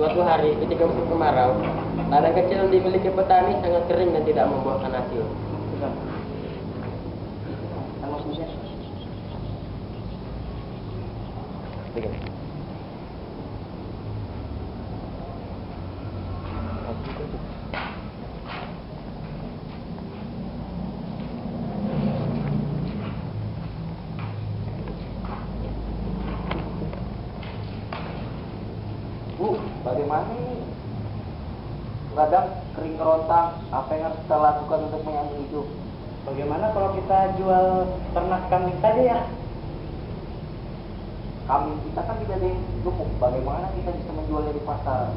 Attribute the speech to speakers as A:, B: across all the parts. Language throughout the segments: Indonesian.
A: Suatu hari ketika musim kemarau, ladang kecil yang dimiliki petani sangat kering dan tidak membuahkan hasil.
B: Bu, bagaimana ini? Ladang kering kerontang, apa yang harus kita lakukan untuk menyambung hidup?
C: Bagaimana kalau kita jual ternak kambing saja ya?
B: Kambing kita kan tidak ada yang gemuk, bagaimana kita bisa menjualnya di pasar?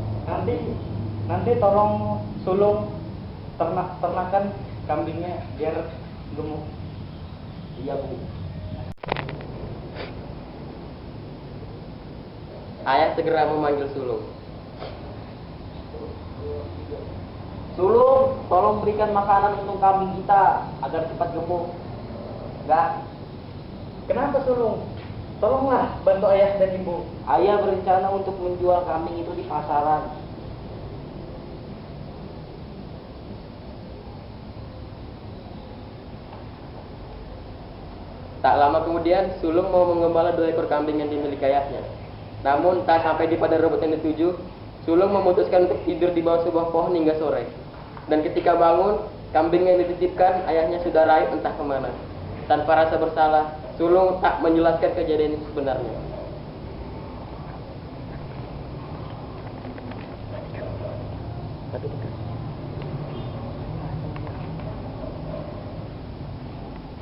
C: Nanti tolong sulung ternakan kambingnya biar gemuk.
B: Iya, Bu.
A: Ayah segera memanggil sulung.
B: Sulung, tolong berikan makanan untuk kambing kita agar cepat gemuk. Enggak,
C: Kenapa sulung? Tolonglah bantu ayah dan ibu.
B: ayah berencana untuk menjual kambing itu di pasaran.
A: Tak lama kemudian, sulung mau mengembala 2 ekor kambing yang dimiliki ayahnya. Namun, tak sampai di pada rebut yang dituju, sulung memutuskan untuk tidur di bawah sebuah pohon hingga sore. Dan ketika bangun, kambing yang dititipkan ayahnya sudah rayap entah kemana. Tanpa rasa bersalah, sulung tak menjelaskan kejadian itu sebenarnya.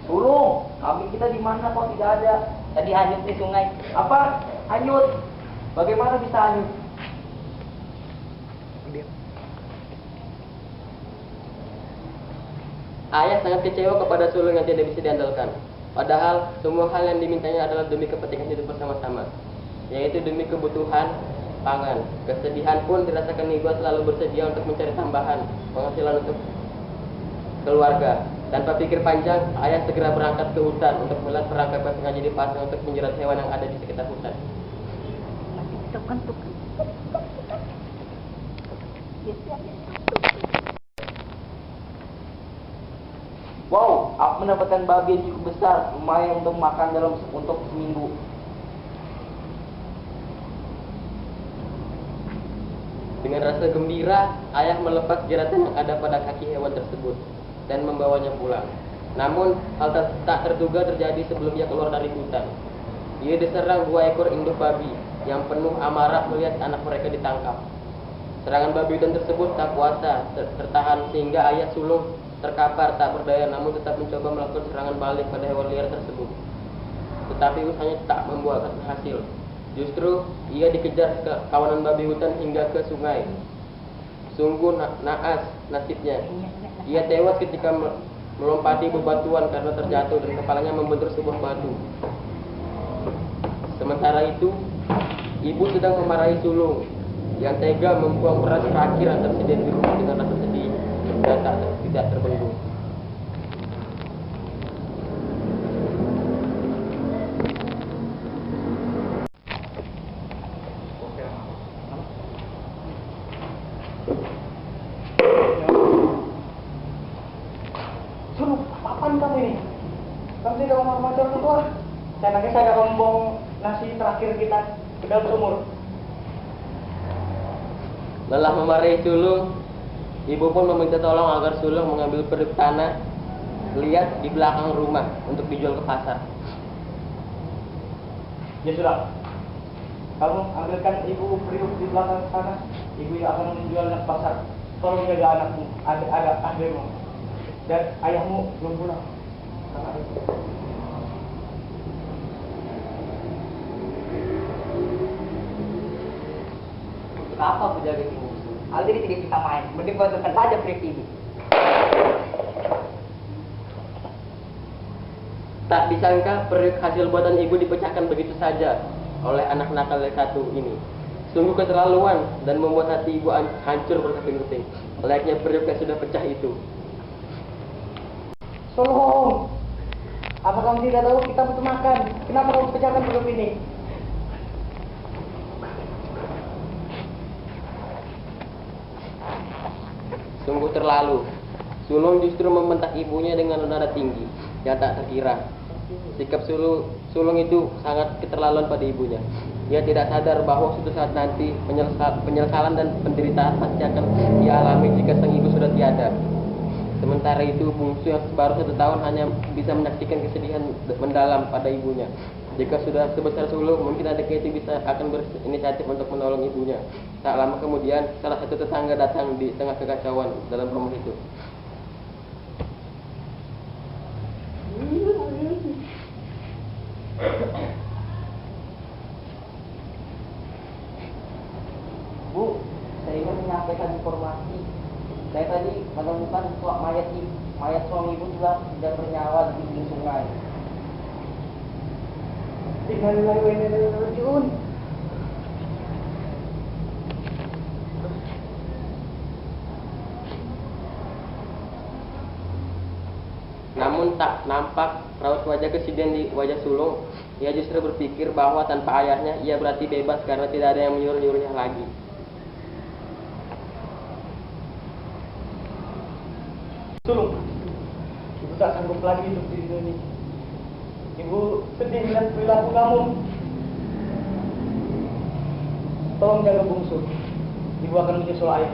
B: Sulung, kambing kita di mana kok tidak ada?
C: Tadi hanyut di sungai.
B: Apa? Hanyut? Bagaimana bisa hanyut?
A: Ayah sangat kecewa kepada sulung yang tidak bisa diandalkan. Padahal semua hal yang dimintanya adalah demi kepentingan hidup bersama-sama, yaitu demi kebutuhan pangan. Kesedihan pun dirasakan ibu selalu bersedia untuk mencari tambahan penghasilan untuk keluarga. Tanpa pikir panjang, ayah segera berangkat ke hutan untuk melihat perangkap yang sengaja dipasang untuk menjerat hewan yang ada di sekitar hutan.
B: Wow, aku mendapatkan babi yang cukup besar, lumayan untuk makan untuk seminggu.
A: Dengan rasa gembira, ayah melepas jeratan yang ada pada kaki hewan tersebut dan membawanya pulang. Namun, hal tak terduga terjadi sebelum ia keluar dari hutan. Ia diserang 2 ekor induk babi yang penuh amarah melihat anak mereka ditangkap. Serangan babi hutan tersebut tak kuasa tertahan sehingga ayah sulung terkapar tak berdaya, namun tetap mencoba melakukan serangan balik pada hewan liar tersebut. Tetapi usahanya tak membuahkan hasil. Justru ia dikejar ke kawanan babi hutan hingga ke sungai. Sungguh naas nasibnya. Ia tewas ketika melompati bebatuan karena terjatuh dan kepalanya membentur sebuah batu. Sementara itu, ibu sedang memarahi sulung yang tega membuang beras terakhir yang tersedia di rumah dengan rasa sedih dan tidak terbendung.
C: Sulung, apaan kamu ini? Kamu tidak menghormati orang tua. Saya akan membuang nasi terakhir kita ke dalam sumur.
A: Lelah memarahi sulung, ibu pun meminta tolong agar sulung mengambil periuk tanah lihat di belakang rumah untuk dijual ke pasar.
C: Ya sudah. Kamu ambilkan ibu periuk di belakang sana. Ibu yang akan menjualnya ke pasar. Tolong jaga anakmu, adikmu. Dan ayahmu belum pulang.
B: Untuk apa aku jaga ibu? Aldri tidak bisa main, mending bantukan saja periuk ibu.
A: Tak disangka periuk hasil buatan ibu dipecahkan begitu saja oleh anak nakal yang satu ini. Sungguh keterlaluan dan membuat hati ibu hancur berkeping-keping. Layaknya periuk yang sudah pecah itu.
C: Tolong. Apa kamu tidak tahu kita butuh makan? Kenapa kamu pecahkan periuk ini?
A: Sungguh terlalu. Sulung justru membentak ibunya dengan nada tinggi yang tak terkira. Sikap sulung itu sangat keterlaluan pada ibunya. Ia tidak sadar bahwa suatu saat nanti penyesalan dan penderitaan pasti akan dialami jika sang ibu sudah tiada. Sementara itu bungsu yang baru 1 tahun hanya bisa menyaksikan kesedihan mendalam pada ibunya. Jika sudah sebesar sulung, mungkin adiknya itu akan berinisiatif untuk menolong ibunya. Tak lama kemudian, salah satu tetangga datang di tengah kekacauan dalam rumah itu.
B: Bu, saya ingin menyampaikan informasi. Saya tadi menemukan mayat suami ibu juga tidak bernyawa di pinggir sungai.
C: Innalillahi wa inna ilaihi raji'un.
A: Namun tak nampak raut wajah kesedihan di wajah sulung. Ia justru berpikir bahwa tanpa ayahnya ia berarti bebas karena tidak ada yang menyuruh-nyuruhnya lagi.
C: Sulung, ibu tak sanggup lagi hidup di dunia ini. Ibu sedih melihat perilaku kamu. Tolong jaga bungsu. Ibu akan menyusul ayah.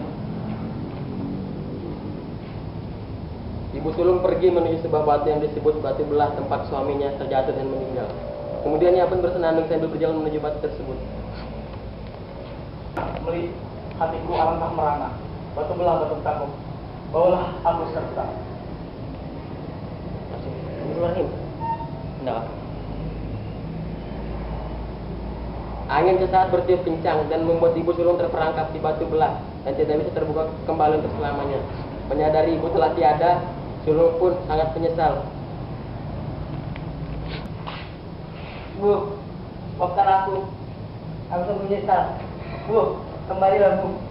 A: Ibu sulung pergi menuju sebuah batu yang disebut batu belah tempat suaminya terjatuh dan meninggal. Kemudian ia pun bersenandung sambil berjalan menuju batu tersebut.
C: Melihat hatiku alangkah merana. Batu belah batu takut. Bawalah aku serta.
A: Bismillahirrahmanirrahim. Tidak. Angin sesaat bertiup kencang dan membuat ibu sulung terperangkap di batu belah dan tidak bisa terbuka kembali untuk selamanya. Menyadari ibu telah tiada, sulung pun sangat menyesal.
B: Bu, maafkan aku. Aku sangat menyesal. Bu, kembalilah Bu.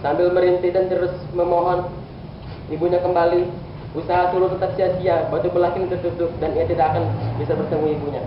A: Sambil merintih dan terus memohon ibunya kembali, usaha sulung tetap sia-sia. Batu belah kini tertutup dan ia tidak akan bisa bertemu ibunya.